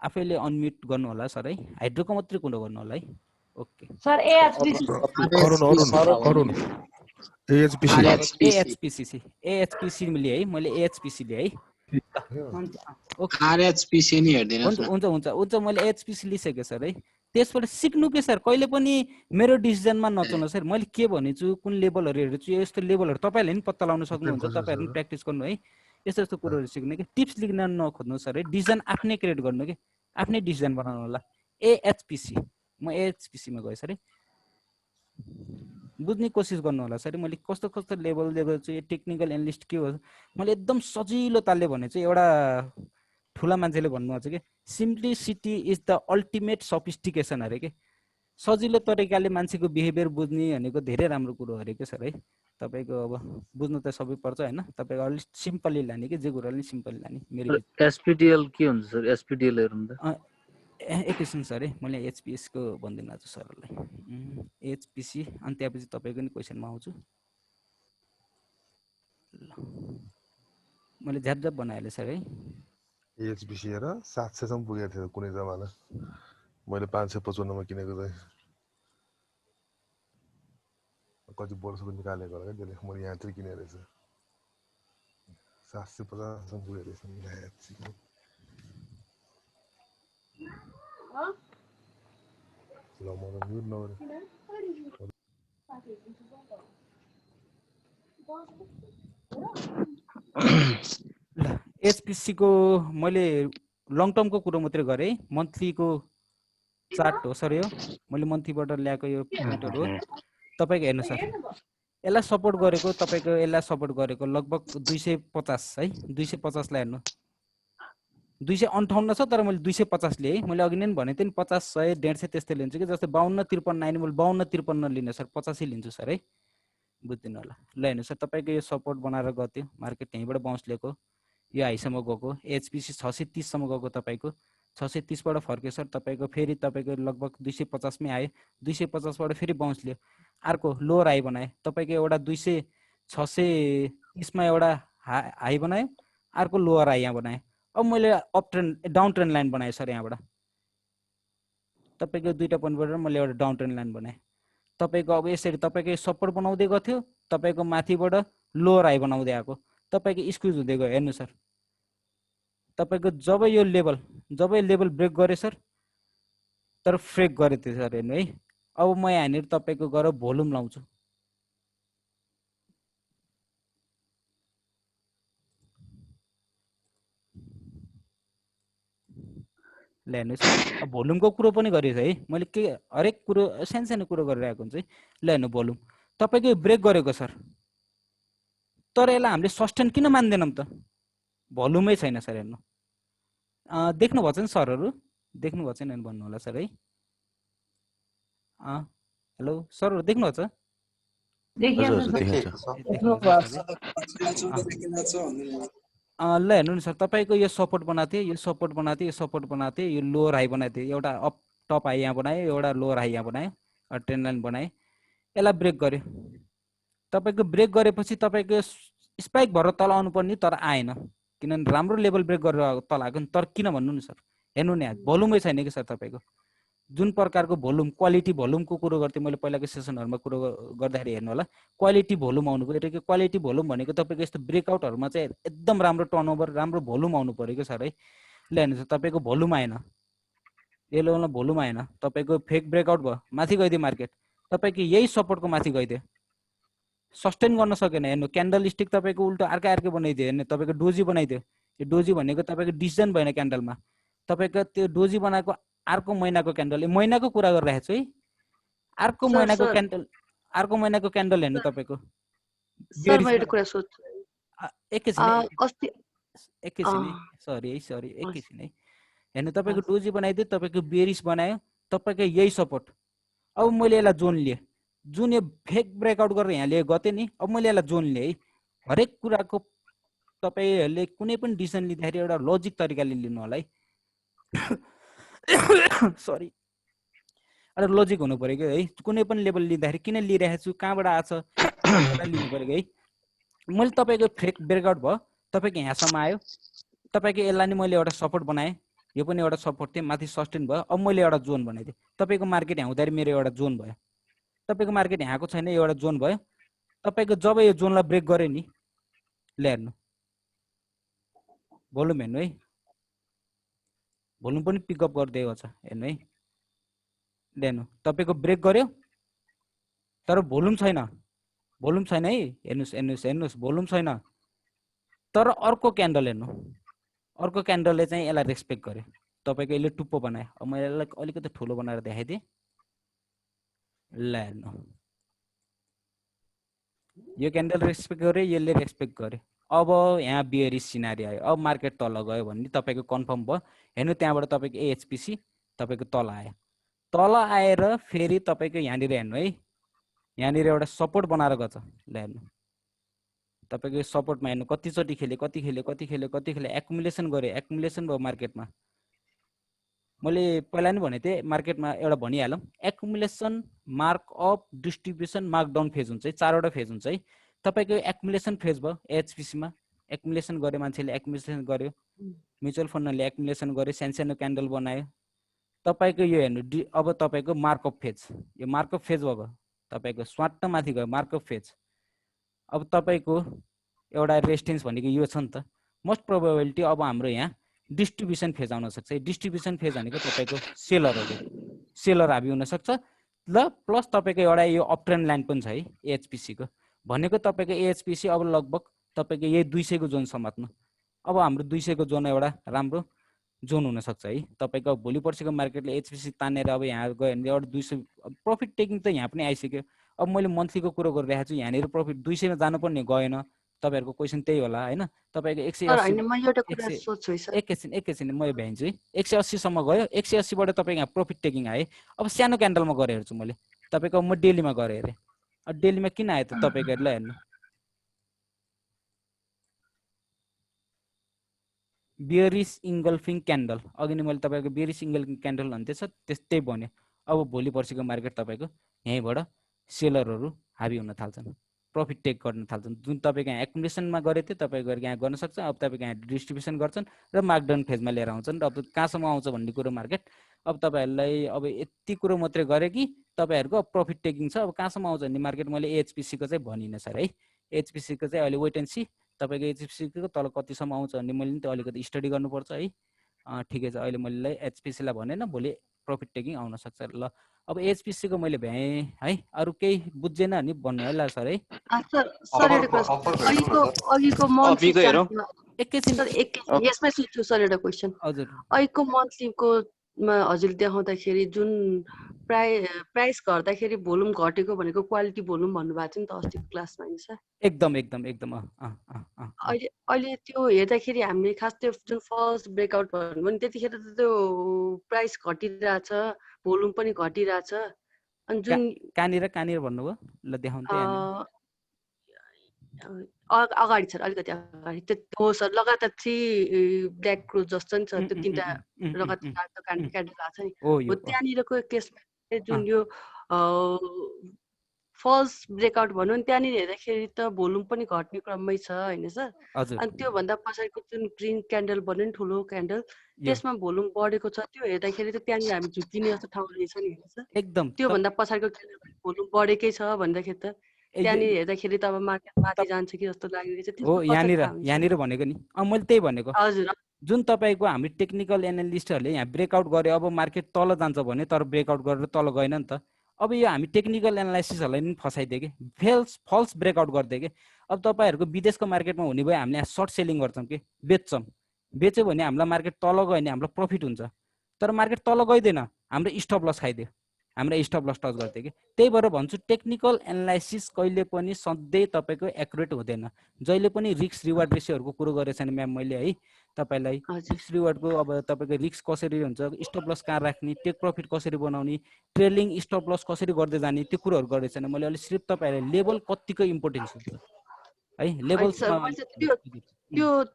आफैले अनम्युट गर्नु होला सर है। हाइड्रोको मात्रै कुरो गर्नु होला है। ओके सर एएचपीसी लिए है, मैले एएचपीसी लिए है। आरएचपीसी नि हेर्दिनुस् न। हुन्छ मैले एएचपीसी लिइसकेँ सर है। त्यसबाट सिक्नु के सर, कहिले पनि मेरो डिसिजनमा नचल्नु सर। मैले के भनेछु, कुन लेभलहरू हेर्छु, यस्तो लेभलहरू तपाईँहरूले पनि पत्ता लगाउन सक्नुहुन्छ, तपाईँहरू पनि प्र्याक्टिस गर्नु है। यस्तो कुरोहरू सिक्नु कि टिप्स लिन नखोज्नु सर है। डिसिजन आफ्नै क्रिएट गर्नु कि आफ्नै डिसिजन बनाउनु होला। एएचपीसी, म एएचपीसीमा गएँ सर है। बुझ्ने कोसिस गर्नु होला सर। मैले कस्तो लेभल चाहिँ टेक्निकल एनालिस्ट के हो मैले एकदम सजिलो तालले भने चाहिँ एउटा ठुला मान्छेले भन्नुहुन्छ कि सिम्प्लिसिटी इज द अल्टिमेट सफिस्टिकेसन अरे के। सजिलो तरिकाले मान्छेको बिहेभियर बुझ्ने भनेको धेरै राम्रो कुरो हो के सर है। तपाईको अब बुझ्नु त सबै पर्छ हैन, तपाईको अलि सिम्पली लाने के जे कुराले सिम्पली लाने मेरो एसपीडीएल के हुन्छ सर? एसपीडीएल हेर्नु त एकैछिन सर है, मैले एचपीएस को भन्दिन आज सरलाई। एचपीसी अनि त्यसपछि तपाईको नि क्वेशनमा आउँछु। मैले झ्याप बनाएले सर है। एचबिसी हेर 700 सम्म पुगेको थियो कुनै जमाना, मैले 555 मा किनेको चाहिँ कति वर्षको निकालेको होला क्या त्यसले। मैले यहाँ चाहिँ किनेको रहेछ 750 सम्म पुगेको रहेछ। ल म त म्युट नगरे ल एचपीसी को मैले लङ टर्म को कुरो मात्रै गरे, मन्थली को चार्ट हो सर यो। मैले मन्थलीबाट ल्याएको यो पोइन्टहरु हो। तपाईको हेर्नु सर, यसलाई सपोर्ट गरेको तपाईको यसलाई सपोर्ट गरेको लगभग 250 है। 250 लाई हेर्नु 258 छ, तर मैले 250 लिए है। मैले अघि नै भने थिएँ नि 50 100 150 त्यस्तै लिन्छु कि, जस्तै 52 53 आइन मैले 52 53 लिन सर 85 लिन्छु सर है, बुझ्दिनु होला। ल हेर्नु सर, तपाईको यो सपोर्ट बनाएर गयो मार्केट, त्यहीबाट बाउन्स लिएको, यो हाईसम्म गएको, एचपीसी 630 सम्म गएको, तपाईको 630 बाट फर्क्यो सर, तपाईको फेरि तपाईको लगभग 250 मै आयो। 250 बाट फेरि बाउन्स लियो, अर्को लोअर हाई बनाए, तपाईको एउटा 630 मा एउटा हाई बनायो, अर्को लोअर हाई यहाँ बनाए। अब मैले up trend down trend line बनाएँ सर, यहाँबाट तपाईको दुईटा पोइन्टबाट मैले एउटा डाउन ट्रेन्ड लाइन बनाएँ। तपाईको अब यसरी तपाईको सपोर्ट बनाउँदै गयो, तपाईको माथिबाट लोअर हाई बनाउँदै आएको, तपाईको स्क्विज हुँदै गयो। हेर्नु सर, तपाईको जब यो लेभल ब्रेक गरे सर, तर फ्रेक गरे थियो सर, हेर्नु है। अब म यहाँनिर तपाईको गएर भोल्युम लाउँछु। ल हेर्नुहोस्, अब भोल्युमको कुरो पनि गरेछ है मैले, के हरेक कुरो सानो कुरो गरिरहेको हुन्छ है। ल हेर्नु भोल्युम तपाईको ब्रेक गरेको सर, तर यसलाई हामीले सस्टेन किन मान्दैनौँ त? भोल्युमै छैन सर। हेर्नु देख्नु भएको छ नि सरहरु, देख्नु भएको छैन भने भन्नु होला सर है। हेलो सरहरु देख्नु भएको छ? ल हेर्नु नि सर, तपाईको यो सपोर्ट बनाएको थियो, यो सपोर्ट बनाएको थियो, यो सपोर्ट बनाएको थियो, यो लोअर हाई बनाएको थियो, एउटा अप टप हाई यहाँ बनायो, एउटा लोअर हाई यहाँ बनायो, ट्रेन्ड लाइन बनाए, यसलाई ब्रेक गर्यो। तपाईको ब्रेक गरेपछि तपाईको स्पाइक भएर तल आउनु पर्ने, तर आएन, किनभने राम्रो लेभल ब्रेक गरेर तल आएको नि। तर किन भन्नु नि सर, हेर्नु नि भोल्युमै छैन कि सर। तपाईको जुन प्रकारको भोल्युम, क्वालिटी भोल्युमको कुरो गर्थे मैले पहिलाको सेसनहरुमा कुरो गर्दाखेरि, हेर्नु होला क्वालिटी भोल्युम आउनु पर्यो। कि क्वालिटी भोल्युम भनेको तपाईको यस्तो ब्रेकआउटहरुमा चाहिँ एकदम राम्रो टर्नओभर, राम्रो भोल्युम आउनु पर्यो कि सर है। ल हेर्नुस्, तपाईको भोल्युम आएन, यो लेभलमा भोल्युम आएन, तपाईको फेक ब्रेकआउट भयो, माथि गइदियो मार्केट, तपाईको यही सपोर्टको माथि गइदियो, सस्टेन गर्न सकेन। हेर्नु क्यान्डल स्टिक तपाईको उल्टो अर्कै बनाइदियो। हेर्नु तपाईको डोजी बनाइदियो, यो डोजी भनेको तपाईको डिसिजन भएन क्यान्डलमा, तपाईको त्यो डोजी बनाएको अर्को महिनाको क्यान्डल, महिनाको कुरा गरिरहेको छु है, अर्को महिनाको क्यान्डल, अर्को महिनाको क्यान्डल हेर्नु तपाईको। सर म एउटा कुरा सोध्छु, एकैछिन सरी एकैछिन है। हेर्नु तपाईको डोजी बनाइदियो, तपाईको बेरिस बनायो, तपाईको यही सपोर्ट। अब मैले यसलाई जोन लिए, जुन यो फेक ब्रेकआउट गरेर यहाँ लिए गते नि, अब मैले यसलाई जोन लिए है। हरेक कुराको तपाईहरुले कुनै पनि डिसिजन लिँदाखेरि एउटा लजिक तरिकाले लिनु होला है। सरी, एउटा लजिक हुनु पर्यो कि है। कुनै पनि लेभल लिँदाखेरि किन लिइरहेको छु, कहाँबाट आछ लिनु पर्यो है। मैले तपाईको फेक ब्रेकआउट भयो, तपाईको यहाँसम्म आयो, तपाईको यसलाई नि मैले एउटा सपोर्ट बनाएँ, यो पनि एउटा सपोर्ट थियो, माथि सस्टेन भयो। अब मैले एउटा जोन बनाइदिएँ, तपाईको मार्केट यहाँ हुँदाखेरि मेरो एउटा जोन भयो, तपाईको मार्केट यहाँको छैन, एउटा जोन भयो। तपाईको जब यो जोनलाई ब्रेक गरे नि, ल हेर्नु भोल्युम हेर्नु है, भोल्युम पनि पिकअप गर्दै गर्छ, हेर्नु है। ल हेर्नु तपाईको ब्रेक गर्यो, तर भोल्युम छैन, भोल्युम छैन है। हेर्नुस् भोल्युम छैन, तर अर्को क्यान्डल हेर्नु, अर्को क्यान्डलले चाहिँ यसलाई रेस्पेक्ट गर्यो, तपाईको यसले टुप्पो बनायो। अब मैले यसलाई अलिकति ठुलो बनाएर देखाइदिएँ। ल हेर्नु, यो क्यान्डल रेस्पेक्ट गर्यो, यसले रेस्पेक्ट गर्यो। अब यहाँ बियरिश सिनारी आयो, अब मार्केट तल गयो भन्ने तपाईको कन्फर्म भयो। हेर्नु त्यहाँबाट तपाईको एएचपीसी तपाईको तल आयो, तल आएर फेरि तपाईको यहाँनिर हेर्नु है, यहाँनिर एउटा सपोर्ट बनाएर गछ। ल हेर्नु तपाईको सपोर्टमा हेर्नु कतिचोटि खेले एकुमुलेसन गरे, एकुमुलेसन भयो मार्केटमा। मैले पहिला नि भने थिएँ मार्केटमा एउटा भनिहालौँ, accumulation, mark up, distribution, mark down phase हुन्छ है, 4 वटा फेज हुन्छ है। तपाईको एकुमुलेसन फेज भयो एएचपीसी मा, एकुमुलेसन गर्यो मान्छेले, एकुमुलेसन गर्यो, म्युचुअल फन्डले एकुमुलेसन गर्यो, सानो क्यान्डल बनायो। तपाईको यो हेर्नु अब तपाईको मार्कअप फेज, यो मार्कअप फेज भयो तपाईको स्वाट्ट माथि गयो मार्कअप फेज। अब तपाईको एउटा रेजिस्टेन्स भनेको यो छ नि त, मोस्ट प्रोबेबिलिटी अब हाम्रो यहाँ डिस्ट्रिब्युसन फेज आउन सक्छ। डिस्ट्रिब्युसन फेज भनेको तपाईको सेलर हाबी हुन सक्छ ल, प्लस तपाईको एउटा यो अप ट्रेन्ड लाइन पनि छ है एएचपीसी को। भनेको तपाईको एएचपीसी अब लगभग तपाईको यही 200 को जोन समात्नु। अब हाम्रो 200 को जोन एउटा राम्रो जोन हुन सक्छ है। तपाईको भोलि पर्सिको मार्केटले एचपीसी तानेर अब यहाँ गयो भने एउटा 200 प्रफिट टेकिङ त यहाँ पनि आइसक्यो। अब मैले मन्थलीको कुरो गरिरहेको छु, यहाँनिर प्रफिट 200 मा जानुपर्ने गएन। तपाईहरुको क्वेशन त्यही होला हैन। तपाईको 180 एकैछिन म भ्यान्छु है, 180 सम्म गयो, 180 बाट तपाईको यहाँ प्रफिट टेकिङ आए। अब सानो क्यान्डलमा गरे हेर्छु मैले, तपाईको म डेलीमा गरे हेरे। अब डेलीमा किन आयो त तपाईहरुले हेर्नु, बियरिश इङ्गल्फिङ क्यान्डल, अघि नै मैले तपाईको बियरिश इङ्गल्फिङ क्यान्डल भन्थे छ त्यस्तै बन्यो। अब भोलि पर्सिको मार्केट तपाईको यहीँबाट सेलरहरू हाबी हुन थाल्छन्, प्रफिट टेक गर्न थाल्छन्। जुन तपाईको यहाँ एकुमुलेसनमा गरे थियो तपाईको यहाँ गर्न सक्छ। अब तपाईको यहाँ डिस्ट्रिब्युसन गर्छन् र मार्कडाउन फेजमा लिएर आउँछन् र अब कहाँसम्म आउँछ भन्ने कुरो मार्केट अब तपाईहरुलाई अब यति कुरो मात्रै गरे कि तपाईहरुको प्रफिट टेकिङ छ। अब कहाँसम्म आउँछ भन्ने मार्केट मैले एएचपीसी को चाहिँ भनिन सर है। एएचपीसी को चाहिँ अहिले वेट एन्ड सी, तपाईको एचपीसी को तल कतिसम्म आउँछ भन्ने मैले त अलिकति स्टडी गर्नुपर्छ है। ठिकै छ, अहिले मैले एचपीसी लाई भनेन, भोलि प्रफिट टेकिङ आउन सक्छ ल। अब एचपीसी को मैले भ्याएँ है, अरु केही बुझ्दैन नि भन्नु है ल सर है। अघिको मन्थली चार्टमा एकैछिन सर यसमै सोध्छु सर एउटा क्वेशन। हजुर, अघिको मन्थलीको हजुरले देखाउँदाखेरि जुन प्राइस घट्दाखेरि भोल्युम घटेको भनेको क्वालिटी भोल्युम भन्नुभएको थियो नि त अस्तिको क्लासमा नि सर। एकदम अहिले त्यो हेर्दाखेरि हामीले खास त्यो जुन फर्स्ट ब्रेकआउट भन्नु भने त्यतिखेर त त्यो प्राइस घटिरहेछ, भोल्युम पनि घटिरहेछ। अनि जुन कहाँनिर भन्नुभयो ल देखाउँथे अगाडि सर, अलिकति अगाडि त्यो हो सर, लगातार 3 ब्ल्याक क्रोज जस्तो नि छ, त्यो 3टा लगातार क्यान्डल आएको छ नि हो। त्यहाँनिरको केसमा जुन यो फल्स ब्रेकआउट भन्नु नि त्यहाँनिर हेर्दाखेरि त भोल्युम पनि घट्ने क्रममै छ हैन सर। अनि त्योभन्दा पछाडिको जुन ग्रिन क्यान्डल भन्नु नि ठुलो क्यान्डल, त्यसमा भोल्युम बढेको छ। त्यो हेर्दाखेरि त त्यहाँनिर हामी झुक्किने जस्तो ठाउँ रहेछ नि हैन सर। एकदम त्योभन्दा पछाडिको क्यान्डल भोल्युम बढेकै छ भन्दाखेरि त त्यहाँनिर हेर्दाखेरि त अब मार्केट माथि जान्छ कि जस्तो लागिरहेछ। हो यहाँनिर भनेको नि मैले त्यही भनेको। हजुर, जुन तपाईको हामी टेक्निकल एनालिस्टहरूले यहाँ ब्रेकआउट गरे अब मार्केट तल जान्छ भने, तर ब्रेकआउट गरेर तल गएन नि त। अब यो हामी टेक्निकल एनालाइसिसहरूलाई नि फसाइदियो कि, फल्स ब्रेकआउट गरिदियो कि। अब तपाईहरुको विदेशको मार्केटमा हुने भए हामीले यहाँ सर्ट सेलिङ गर्छौँ कि बेच्यो भने हामीलाई मार्केट तल गयो भने हामीलाई प्रफिट हुन्छ। तर मार्केट तल गइदैन, हाम्रो स्टप लस खाइदियो, हाम्रो स्टप लस टच गर्थ्यो कि। त्यही भएर भन्छु टेक्निकल एनालाइसिस कहिले पनि सधैँ तपाईको एक्युरेट हुँदैन। जहिले पनि रिस्क रिवार्ड रेसियोहरुको कुरो गरेछ नि म्याम मैले है तपाईलाई। रिस्क रिवार्डको अब तपाईको रिस्क कसरी हुन्छ, स्टप लस कहाँ राख्ने, टेक प्रफिट कसरी बनाउने, ट्रेलिङ स्टप लस कसरी गर्दै जाने, त्यो कुरोहरु गरेछ नि मैले। अलि सिर्फ तपाईहरुले लेभल कतिको इम्पोर्टेन्स हुन्छ है, लेभल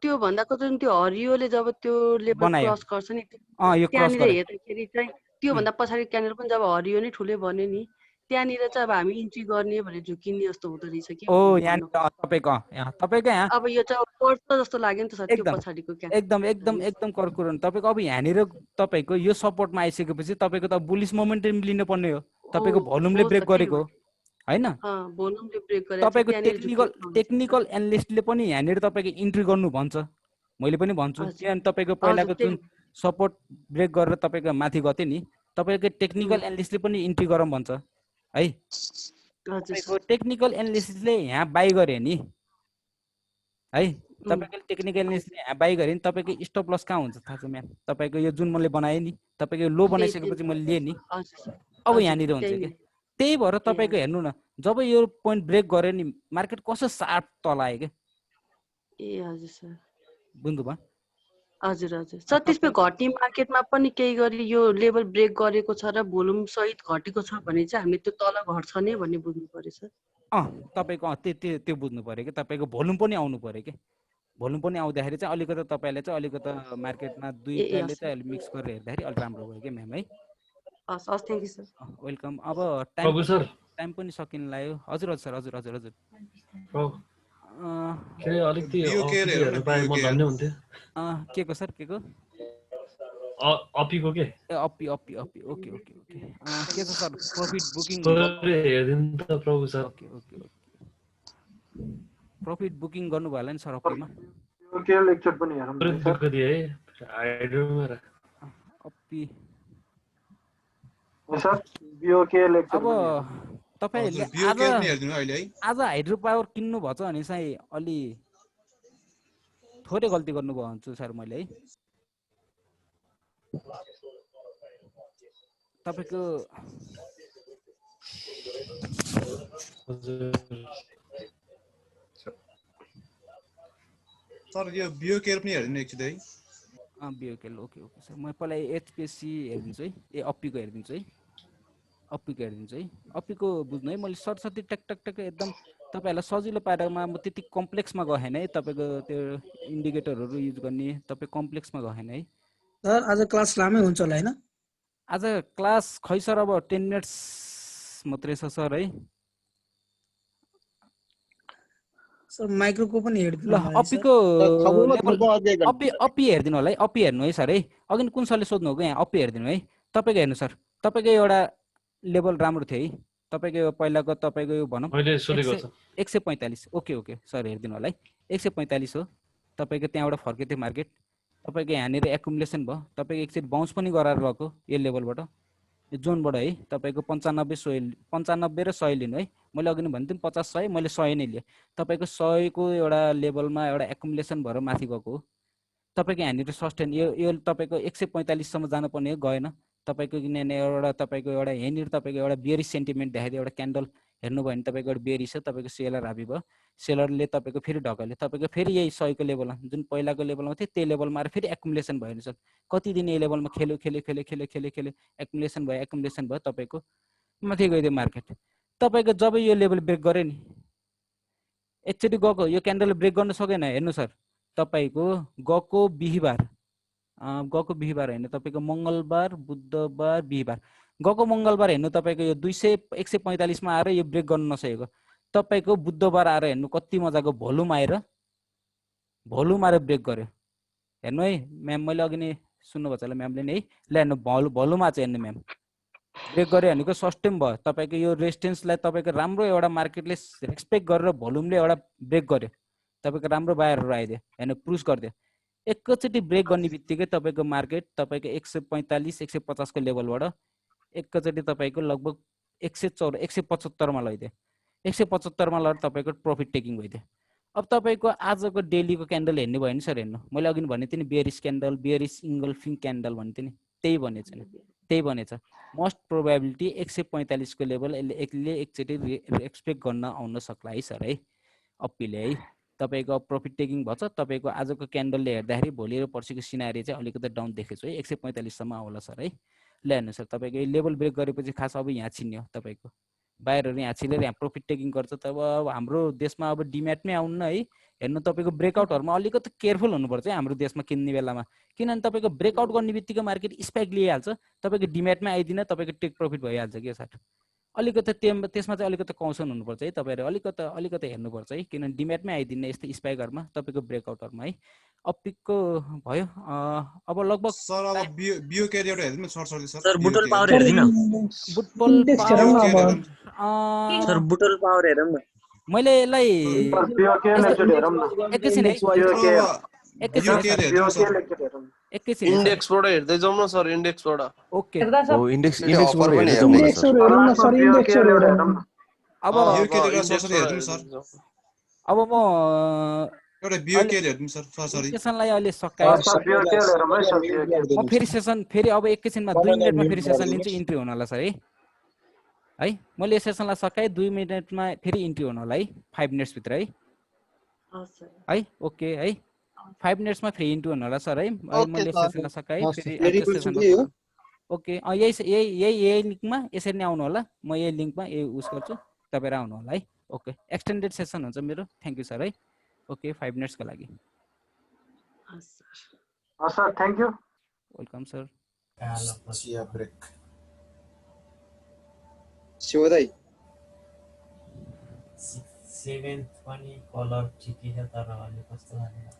त्यो भन्दाको जुन त्यो हरियोले जब त्यो लेभल क्रस गर्छ नि यो क्रस त्यहाँनिर हेर्दाखेरि चाहिँ त्यो भन्दा पछाडि क्यान्डल पनि जब हरियो नै ठुलै बन्यो नि त्यहाँनिर चाहिँ अब हामी इन्ट्री गर्ने भने झुकिने जस्तो हुँदो रहेछ कि। तपाईको यहाँ अब यो चाहिँ पर्छ जस्तो लाग्यो नि त सर त्यो पछाडिको क्यान्डल। एकदम कर कुरो नि तपाईको। अब यहाँनिर तपाईको यो सपोर्टमा आइसकेपछि तपाईको त बुलिश मोमेन्टम लिनु पर्ने हो। तपाईको भोल्युमले ब्रेक गरेको हैन, भोल्युमले ब्रेक गरेको। तपाईको टेक्निकल एनालिस्टले पनि यहाँनिर तपाईको इन्ट्री गर्नु भन्छ, मैले पनि भन्छु। किनभने तपाईको पहिलाको जुन सपोर्ट ब्रेक गरेर तपाईको माथि गथे नि, तपाईको टेक्निकल एनालिस्टले पनि इन्ट्री गरौँ भन्छ है। तपाईको टेक्निकल एनालिस्टले यहाँ बाइ गरे नि है, तपाईको टेक्निकल एनालिस्टले यहाँ बाइ गरे नि तपाईको स्टप लस कहाँ हुन्छ थाहा छ म्याम। तपाईको यो जुन मैले बनाए नि, तपाईको लो बनाइसकेपछि मैले लिए नि, अब यहाँनिर हुन्छ कि। त्यही भएर तपाईको हेर्नु न, जब यो पोइन्ट ब्रेक गरे नि मार्केट कसो सार्प तल आयो के। ए हजुर सर, बुझ्नुभयो। हजुर हजुर सर त्यसमा घट्ने मार्केटमा पनि केही गरी यो लेभल ब्रेक गरेको छ र भोल्युम सहित घटेको छ भने चाहिँ हामीले त्यो तल घट्छ नै भन्ने बुझ्नु पर्यो सर तपाईँको त्यो बुझ्नु पर्यो कि तपाईँको भोल्युम पनि आउनु पर्यो कि भोल्युम पनि आउँदाखेरि चाहिँ अलिकति तपाईँले चाहिँ अलिकति मार्केटमा दुईटाले चाहिँ अलिक मिक्स गरेर हेर्दाखेरि अलिक राम्रो भयो कि म्याम है हस् हस् थ्याङ्क यू सर वेलकम अब टाइम पनि सकिन लाग्यो हजुर हजुर सर हजुर हजुर हजुर के को सर के को अपीको के ए अपी अपी अपी ओके ओके ओके के छ सर प्रॉफिट बुकिङ हेर्दिन त प्रभु sir okay okay okay profit booking गर्नु भयो होला नि सर अपीमा के लेक्चर पनि हेरौँ दुःख दिए है हाइड्रोमा अपी सर बिओके लेक्चर अब तपाईहरुले आज हाइड्रो पावर किन्नु भछ भने चाहिँ अलि थोरै गल्ती गर्नु भयो भन्छु सर मैले है तपाईको सर यो बिओकेल पनि हेर्दिनु एकचोटि है बिओकेल ओके ओके सर म पहिला एचपीएससी हेर्दिन्छु है ए अपीको हेर्दिन्छु है अपीको हेर्दिन्छु है अपीको बुझ्नु है मैले सरसर्ती टक टक टक एकदम तपाईहरुलाई सजिलो पारामा म त्यति कम्प्लेक्समा गएन है तपाईको त्यो इन्डिकेटरहरु युज गर्ने तपाई कम्प्लेक्समा गएन है सर आज क्लास लामै हुन्छ होला हैन आज क्लास खै सर अब 10 मिनेट्स मात्रै छ सर है सर माइक्रोको पनि हेर्दिनु ल अपीको अपी हेर्दिनु होला है अपी हेर्नु है सर है अघि कुन सरले सोध्नु हो यहाँ अपी हेर्दिनु है तपाईको हेर्नु सर तपाईको एउटा लेभल राम्रो थियो है तपाईको यो पहिलाको तपाईको यो भनौं 145 ओके ओके सर हेर्दिनु होला है 145 हो तपाईको त्यहाँबाट फर्के थियो मार्केट तपाईको यहाँनिर एकुमुलेसन भयो तपाईको एकचोटी बाउन्स पनि गराएर गएको यो लेभलबाट यो जोनबाट है तपाईको 95 र 100 लिनु है मैले अघि नै भन्थे 50 100 मैले 100 नै लिए तपाईको 100 को एउटा लेभलमा एउटा एकुमुलेसन भएर माथि गएको हो तपाईको यहाँनिर सस्टेन यो तपाईको 145 सम्म जानु पर्ने गएन तपाईको किनभने एउटा तपाईको एउटा यहाँनिर तपाईको एउटा बियरिश सेन्टिमेन्ट देखाइदियो एउटा क्यान्डल हेर्नु भयो भने तपाईको एउटा बियरिश छ तपाईको सेलर हाबी भयो सेलरले तपाईको फेरि ढकले तपाईको फेरि यही 100 को लेभलमा जुन पहिलाको लेभलमा थियो त्यही लेभलमा आएर फेरि एकुमुलेसन भयो नि सर कति दिन यो लेभलमा खेल्यो एकुमुलेसन भयो तपाईको माथि गइदियो मार्केट तपाईको जब यो लेभल ब्रेक गर्यो नि एकचोटी गएको यो क्यान्डल ब्रेक गर्न सकेन हेर्नु सर तपाईको गएको बिहीबार हैन तपाईको मंगलबार बुधबार बिहीबार गएको मंगलबार हेर्नु तपाईको यो 145 मा आएर यो ब्रेक गर्न नसकेको तपाईको बुधबार आएर हेर्नु कति मजाको भोल्युम आएर ब्रेक गर्यो हेर्नु है म्याम मैले अघि नै सुन्नु भएको छ ल म्यामले नि है ल हेर्नु भोल्युम आ चाहिँ हेर्नु म्याम ब्रेक गर्यो भनेको सस्टेन भयो तपाईको यो रेजिस्टेन्सलाई तपाईको राम्रो एउटा मार्केटले रेस्पेक्ट गरेर भोल्युमले एउटा ब्रेक गर्यो तपाईको राम्रो बायरहरु आइदियो हैन पुश गरिदियो एकचोटी ब्रेक गर्ने बित्तिकै तपाईको मार्केट तपाईको 145 150 को लेभलबाट एकचोटी तपाईको लगभग 175 मा लैदियो 175 मा लएर तपाईको प्रॉफिट टेकिङ भइदियो अब तपाईको आजको डेलीको क्यान्डल हेर्नु भयो नि सर हेर्नु मैले अघि भने थिएँ नि बियरिश क्यान्डल बियरिश इन्गल्फिङ क्यान्डल भन्थे नि त्यही बनेछ मोस्ट प्रोबेबिलिटी 145 को लेभल यसले एकचोटी एक्सपेक्ट गर्न आउन सक्ला है सर है अपीले है तपाईको प्रॉफिट टेकिङ भन्छ तपाईको आजको क्यान्डलले हेर्दाखेरि भोलि र पर्सिको सिनारी चाहिँ अलिकति डाउन देखेछु है 145 सम्म आउला सर है ल हेर्नु सर तपाईको लेभल ब्रेक गरेपछि खास अब यहाँ छिन्यो तपाईको बाहिरहरु यहाँ छिलेर यहाँ प्रॉफिट टेकिङ गर्छ तब अब हाम्रो देशमा अब डिम्याटमै आउन्न है हेर्नु तपाईको ब्रेकआउटहरुमा अलिकति केयरफुल हुनुपर्छ है हाम्रो देशमा किन्ने बेलामा किनभने तपाईको ब्रेकआउट गर्ने बित्तिकै मार्केट स्पाइक लिइहाल्छ तपाईको डिम्याटमै आइदिन तपाईको टेक प्रॉफिट भइहाल्छ के सर अलिकति त्यसमा चाहिँ अलिकति कौशन हुनुपर्छ है तपाईहरु अलिकति हेर्नुपर्छ है किनभने डिम्याटमै आइदिने यस्तो स्पाइकहरुमा तपाईको ब्रेकआउटहरुमा है अपिकको भयो अब लगभग सर अब बिओके एउटा हेर्दिनु sir Butwal power हेर्दिन sir Butwal power हेरौँ न मैले यसलाई एकैछिन इन्डेक्सबाट हेर्दै जाउँ न सर इन्डेक्सबाट ओके हो इन्डेक्सबाट पनि हेर्नु अब म एउटा बिओके हेर्दिनु सर सरी सेसनलाई अहिले सकाए म फेरि सेसन फेरि अब एकैछिनमा 2 मिनेटमा फेरि सेसन लिन्छु इन्ट्री हुन होला सर है मैले यो सेसनलाई सकाए 2 मिनेटमा फेरि इन्ट्री हुन होला है 5 मिनेट्स भित्र है ओके है 5 मिनट्समा फ्री इन्टु हुनु होला सर है। अहिले मैले सेसनलाई सकाएँ, फेरि फेरि अर्को पनि सेसनमा सुन्दै हो। ओके यही लिङ्कमा यसरी नै आउनु होला। म यही लिङ्कमा युज गर्छु, तपाईहरु आउनु होला है। ओके एक्सटेन्डेड सेसन हुन्छ मेरो। थ्यांक यू सर है। ओके 5 मिनट्सको लागि। Sir thank you. Welcome sir. चिया ब्रेक। शिव दाइ 7th पनि कलर ठिकै छ तर अलि कस्तो लाग्यो